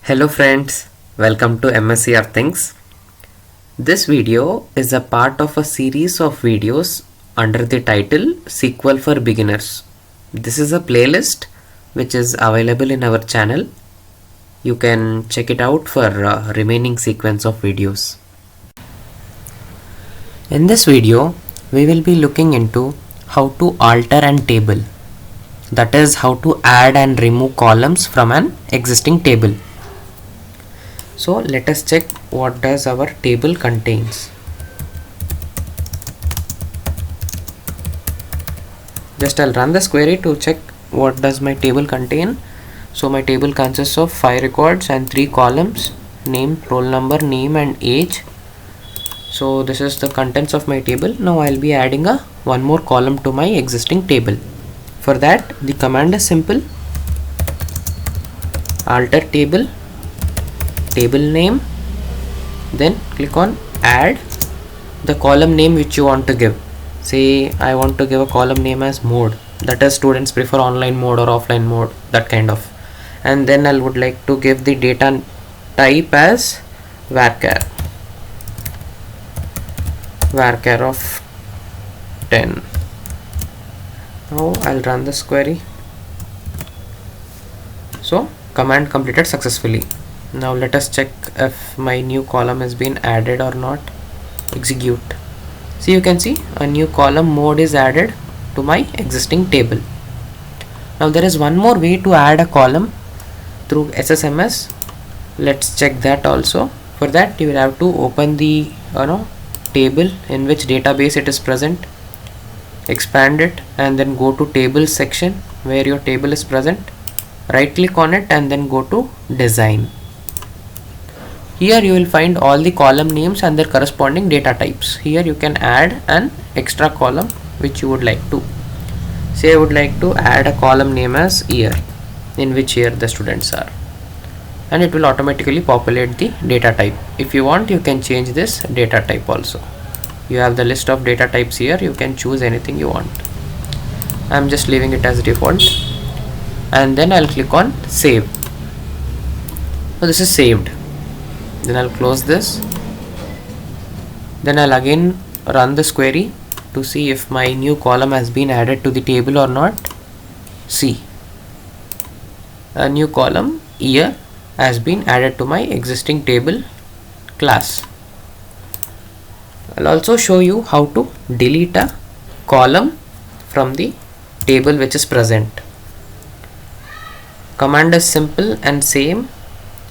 Hello friends, welcome to MSc Earthings. This video is a part of a series of videos under the title SQL for Beginners. This is a playlist which is available in our channel. You can check it out for remaining sequence of videos. In this video, we will be looking into how to alter an table. That is how to add and remove columns from an existing table. So let us check what does our table contains. Just I'll run this query to check what does my table contain. So my table consists of 5 records and 3 columns: name, roll number, name and age. So this is the contents of my table. Now I'll be adding one more column to my existing table. For that the command is simple: alter table, table name, then click on add the column name which you want to give. Say I want to give a column name as mode, that is students prefer online mode or offline mode, that kind of. And then I would like to give the data type as varchar of 10. Now I'll run this query. So command completed successfully. Now let us check if my new column has been added or not. Execute. So you can see a new column mode is added to my existing table. Now there is one more way to add a column through SSMS. Let's check that also. For that you will have to open the table in which database it is present, expand it, and then go to table section where your table is present. Right click on it and then go to design. Here you will find all the column names and their corresponding data types. Here you can add an extra column which you would like to. Say I would like to add a column name as year, in which year the students are, and it will automatically populate the data type. If you want, you can change this data type also. You have the list of data types here. You can choose anything you want. I'm just leaving it as default, and then I'll click on save. So this is saved. Then I'll close this. Then I'll again run this query to see if my new column has been added to the table or not. See, a new column year has been added to my existing table class. I'll also show you how to delete a column from the table which is present. Command is simple and same.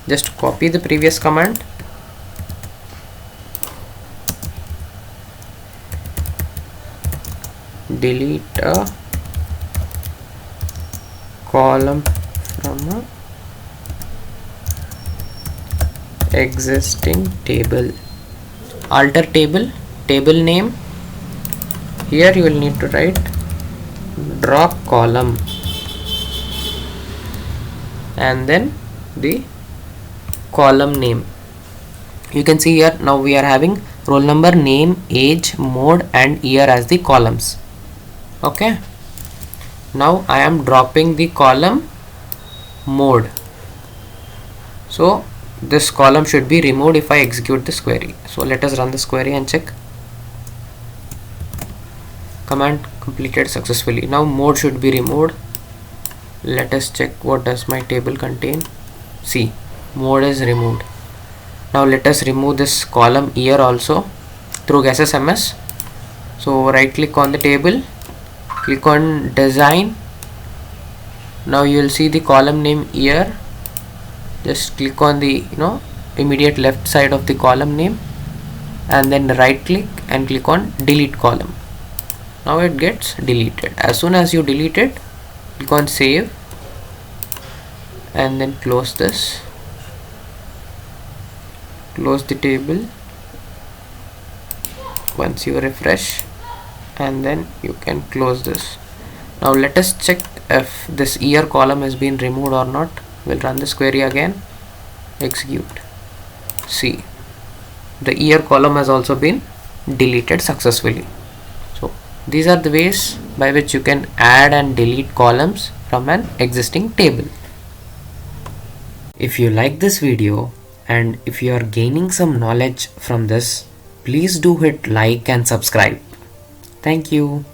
Just copy the previous command, delete a column from a existing table. Alter table, table name. Here you will need to write drop column and then the column name. You can see here now we are having roll number, name, age, mode and year as the columns. Okay, now I am dropping the column mode. So this column should be removed if I execute this query. So let us run this query and check. Command completed successfully. Now mode should be removed. Let us check what does my table contain. See, mode is removed. Now let us remove this column year also through SSMS. So right click on the table, click on design. Now you will see the column name year. Just click on the immediate left side of the column name and then right click and click on delete column. Now it gets deleted. As soon as you delete it, click on save and then close this. Close the table once you refresh, and then you can close this. Now let us check if this year column has been removed or not. We'll run this query again, execute. See, the year column has also been deleted successfully. So these are the ways by which you can add and delete columns from an existing table. If you like this video and if you are gaining some knowledge from this, please do hit like and subscribe. Thank you.